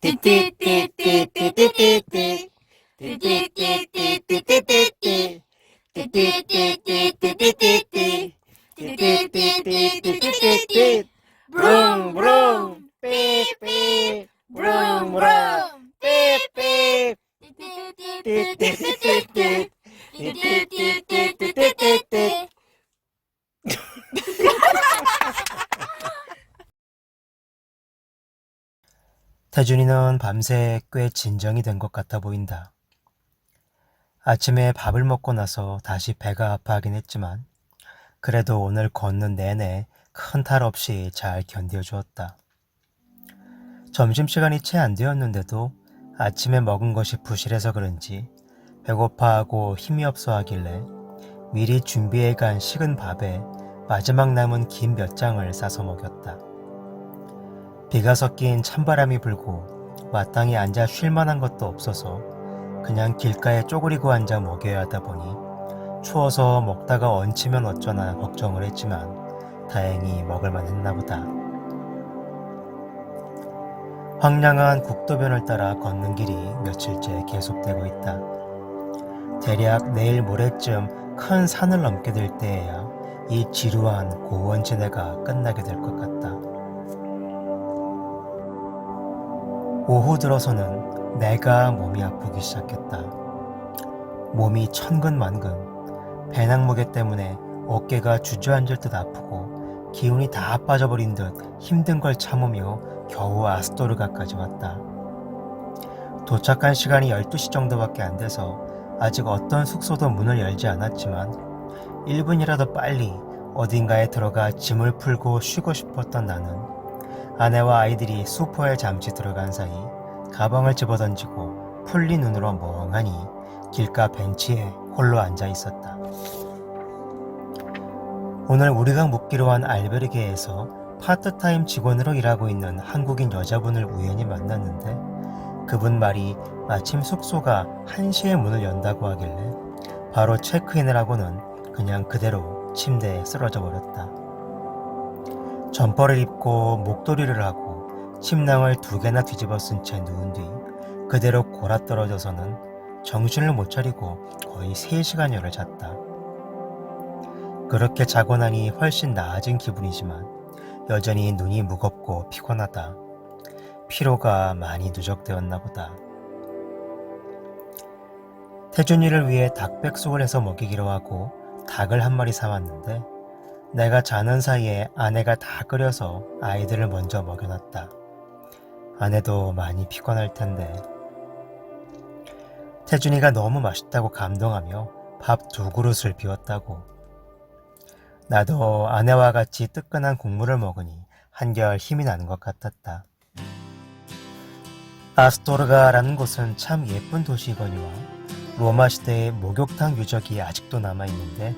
띠띠띠띠띠띠띠띠 띠띠띠띠띠띠띠띠 띠띠띠띠띠띠띠띠 띠띠띠띠띠띠띠 브룽브룽 삐삐 브룽브룽 삐삐 띠띠띠띠띠띠 띠띠띠띠띠띠띠 태준이는 밤새 꽤 진정이 된 것 같아 보인다. 아침에 밥을 먹고 나서 다시 배가 아파하긴 했지만 그래도 오늘 걷는 내내 큰 탈 없이 잘 견뎌주었다. 점심시간이 채 안 되었는데도 아침에 먹은 것이 부실해서 그런지 배고파하고 힘이 없어 하길래 미리 준비해 간 식은 밥에 마지막 남은 김 몇 장을 싸서 먹였다. 비가 섞인 찬바람이 불고 마땅히 앉아 쉴 만한 것도 없어서 그냥 길가에 쪼그리고 앉아 먹여야 하다 보니 추워서 먹다가 얹히면 어쩌나 걱정을 했지만 다행히 먹을만 했나 보다. 황량한 국도변을 따라 걷는 길이 며칠째 계속되고 있다. 대략 내일 모레쯤 큰 산을 넘게 될 때에야 이 지루한 고원 지내가 끝나게 될 것 같다. 오후 들어서는 내가 몸이 아프기 시작했다. 몸이 천근만근, 배낭 무게 때문에 어깨가 주저앉을 듯 아프고 기운이 다 빠져버린 듯 힘든 걸 참으며 겨우 아스토르가까지 왔다. 도착한 시간이 12시 정도밖에 안 돼서 아직 어떤 숙소도 문을 열지 않았지만 1분이라도 빨리 어딘가에 들어가 짐을 풀고 쉬고 싶었던 나는 아내와 아이들이 수포에 잠시 들어간 사이 가방을 집어던지고 풀린 눈으로 멍하니 길가 벤치에 홀로 앉아 있었다. 오늘 우리가 묵기로 한 알베르게에서 파트타임 직원으로 일하고 있는 한국인 여자분을 우연히 만났는데 그분 말이 마침 숙소가 1시에 문을 연다고 하길래 바로 체크인을 하고는 그냥 그대로 침대에 쓰러져 버렸다. 점퍼를 입고 목도리를 하고 침낭을 2개나 뒤집어 쓴 채 누운 뒤 그대로 골아떨어져서는 정신을 못 차리고 거의 3시간여를 잤다. 그렇게 자고 나니 훨씬 나아진 기분이지만 여전히 눈이 무겁고 피곤하다. 피로가 많이 누적되었나 보다. 태준이를 위해 닭백숙을 해서 먹이기로 하고 닭을 한 마리 사왔는데 내가 자는 사이에 아내가 다 끓여서 아이들을 먼저 먹여놨다. 아내도 많이 피곤할 텐데. 태준이가 너무 맛있다고 감동하며 밥 2그릇을 비웠다고. 나도 아내와 같이 뜨끈한 국물을 먹으니 한결 힘이 나는 것 같았다. 아스토르가라는 곳은 참 예쁜 도시이거니와 로마 시대의 목욕탕 유적이 아직도 남아있는데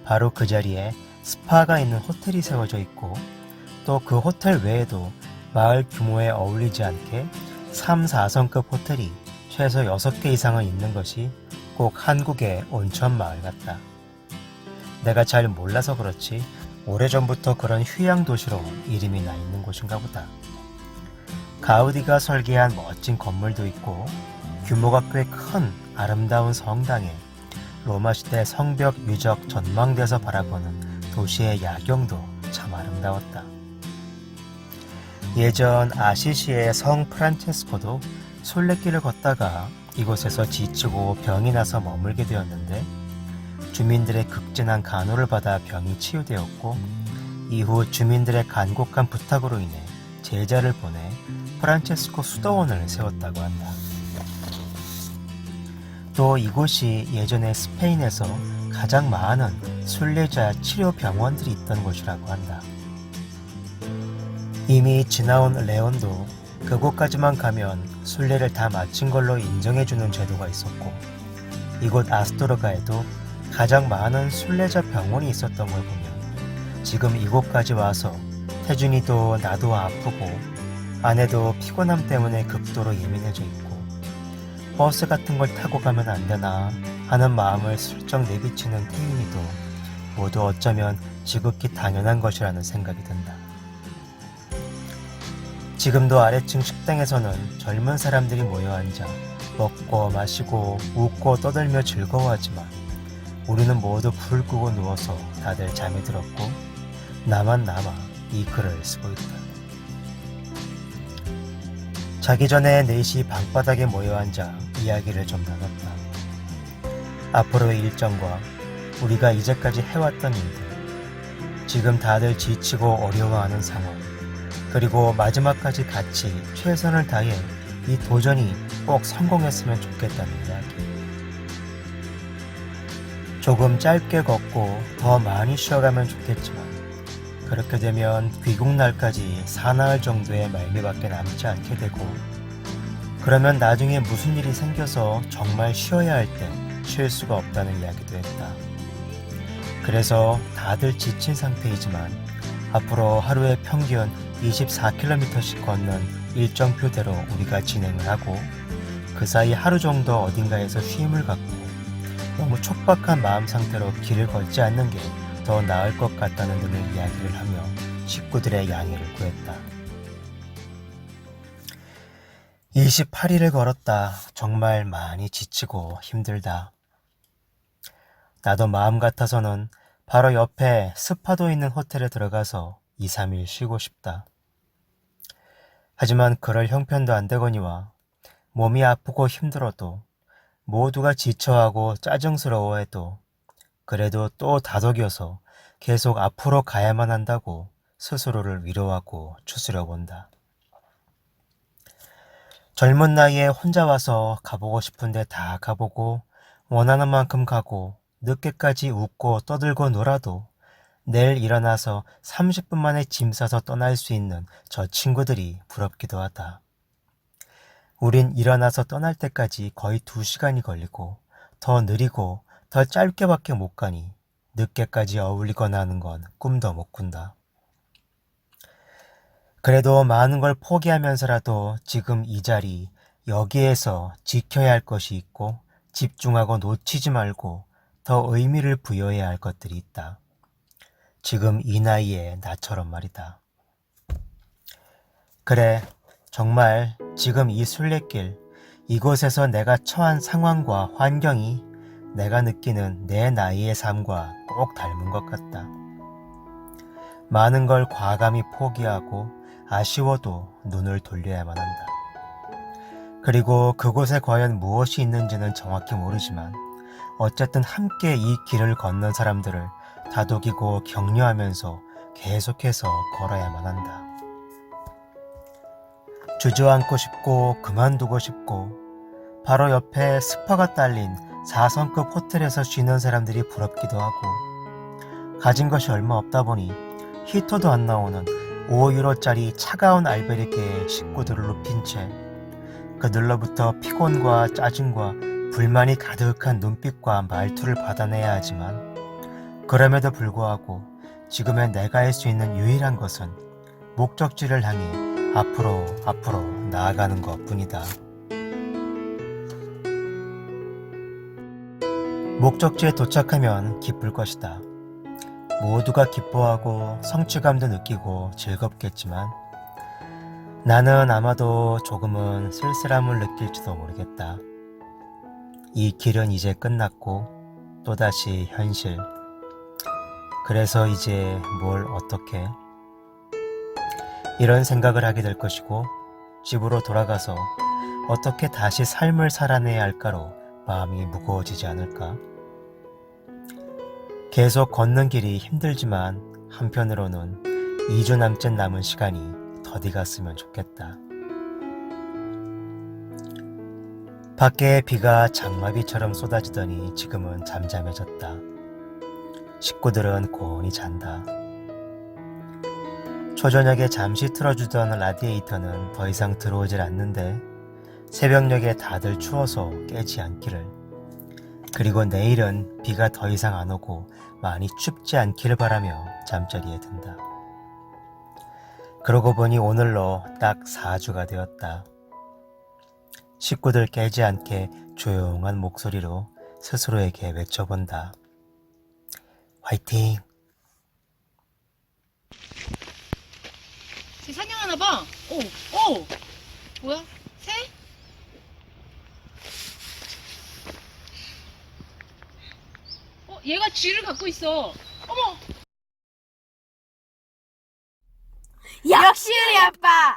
바로 그 자리에 스파가 있는 호텔이 세워져 있고 또 그 호텔 외에도 마을 규모에 어울리지 않게 3, 4성급 호텔이 최소 6개 이상은 있는 것이 꼭 한국의 온천 마을 같다. 내가 잘 몰라서 그렇지 오래전부터 그런 휴양 도시로 이름이 나 있는 곳인가 보다. 가우디가 설계한 멋진 건물도 있고 규모가 꽤 큰 아름다운 성당에 로마 시대 성벽 유적 전망대에서 바라보는 도시의 야경도 참 아름다웠다. 예전 아시시의 성 프란체스코도 순례길을 걷다가 이곳에서 지치고 병이 나서 머물게 되었는데 주민들의 극진한 간호를 받아 병이 치유되었고 이후 주민들의 간곡한 부탁으로 인해 제자를 보내 프란체스코 수도원을 세웠다고 한다. 또 이곳이 예전에 스페인에서 가장 많은 순례자 치료 병원들이 있던 곳이라고 한다. 이미 지나온 레온도 그곳까지만 가면 순례를 다 마친 걸로 인정해주는 제도가 있었고 이곳 아스토르가에도 가장 많은 순례자 병원이 있었던 걸 보면 지금 이곳까지 와서 태준이도 나도 아프고 아내도 피곤함 때문에 극도로 예민해져 있고 버스 같은 걸 타고 가면 안 되나 하는 마음을 슬쩍 내비치는 태윤이도 모두 어쩌면 지극히 당연한 것이라는 생각이 든다. 지금도 아래층 식당에서는 젊은 사람들이 모여 앉아 먹고 마시고 웃고 떠들며 즐거워하지만 우리는 모두 불을 끄고 누워서 다들 잠이 들었고 나만 남아 이 글을 쓰고 있다. 자기 전에 4시 방바닥에 모여 앉아 이야기를 좀 나눴다. 앞으로의 일정과 우리가 이제까지 해왔던 일들, 지금 다들 지치고 어려워하는 상황, 그리고 마지막까지 같이 최선을 다해 이 도전이 꼭 성공했으면 좋겠다는 이야기. 조금 짧게 걷고 더 많이 쉬어가면 좋겠지만 그렇게 되면 귀국날까지 사나흘 정도의 말미밖에 남지 않게 되고 그러면 나중에 무슨 일이 생겨서 정말 쉬어야 할 때 쉴 수가 없다는 이야기도 했다. 그래서 다들 지친 상태이지만 앞으로 하루에 평균 24km씩 걷는 일정표대로 우리가 진행을 하고 그 사이 하루 정도 어딘가에서 쉼을 갖고 너무 촉박한 마음 상태로 길을 걷지 않는 게 더 나을 것 같다는 등의 이야기를 하며 식구들의 양해를 구했다. 28일을 걸었다. 정말 많이 지치고 힘들다. 나도 마음 같아서는 바로 옆에 스파도 있는 호텔에 들어가서 2, 3일 쉬고 싶다. 하지만 그럴 형편도 안 되거니와 몸이 아프고 힘들어도 모두가 지쳐하고 짜증스러워해도 그래도 또 다독여서 계속 앞으로 가야만 한다고 스스로를 위로하고 추스려 본다. 젊은 나이에 혼자 와서 가보고 싶은데 다 가보고 원하는 만큼 가고 늦게까지 웃고 떠들고 놀아도 내일 일어나서 30분 만에 짐 싸서 떠날 수 있는 저 친구들이 부럽기도 하다. 우린 일어나서 떠날 때까지 거의 2시간이 걸리고 더 느리고 더 짧게밖에 못 가니 늦게까지 어울리거나 하는 건 꿈도 못 꾼다. 그래도 많은 걸 포기하면서라도 지금 이 자리 여기에서 지켜야 할 것이 있고 집중하고 놓치지 말고 더 의미를 부여해야 할 것들이 있다. 지금 이 나이에 나처럼 말이다. 그래, 정말 지금 이 순례길, 이곳에서 내가 처한 상황과 환경이 내가 느끼는 내 나이의 삶과 꼭 닮은 것 같다. 많은 걸 과감히 포기하고 아쉬워도 눈을 돌려야만 한다. 그리고 그곳에 과연 무엇이 있는지는 정확히 모르지만 어쨌든 함께 이 길을 걷는 사람들을 다독이고 격려하면서 계속해서 걸어야만 한다. 주저앉고 싶고 그만두고 싶고 바로 옆에 스파가 딸린 4성급 호텔에서 쉬는 사람들이 부럽기도 하고 가진 것이 얼마 없다 보니 히터도 안 나오는 5유로짜리 차가운 알베르게에 식구들을 눕힌 채 그들로부터 피곤과 짜증과 불만이 가득한 눈빛과 말투를 받아내야 하지만 그럼에도 불구하고 지금의 내가 할 수 있는 유일한 것은 목적지를 향해 앞으로 나아가는 것뿐이다. 목적지에 도착하면 기쁠 것이다. 모두가 기뻐하고 성취감도 느끼고 즐겁겠지만 나는 아마도 조금은 쓸쓸함을 느낄지도 모르겠다. 이 길은 이제 끝났고 또다시 현실. 그래서 이제 뭘 어떻게 이런 생각을 하게 될 것이고 집으로 돌아가서 어떻게 다시 삶을 살아내야 할까로 마음이 무거워지지 않을까. 계속 걷는 길이 힘들지만 한편으로는 2주 남짓 남은 시간이 더디 갔으면 좋겠다. 밖에 비가 장마비처럼 쏟아지더니 지금은 잠잠해졌다. 식구들은 고온히 잔다. 초저녁에 잠시 틀어주던 라디에이터는 더 이상 들어오질 않는데 새벽녘에 다들 추워서 깨지 않기를, 그리고 내일은 비가 더 이상 안 오고 많이 춥지 않기를 바라며 잠자리에 든다. 그러고 보니 오늘로 딱 4주가 되었다. 식구들 깨지 않게 조용한 목소리로 스스로에게 외쳐본다. 화이팅! 사냥하나 봐. 오, 오! 뭐야? 새? 얘가 쥐를 갖고 있어. 어머! 역시 우리 아빠.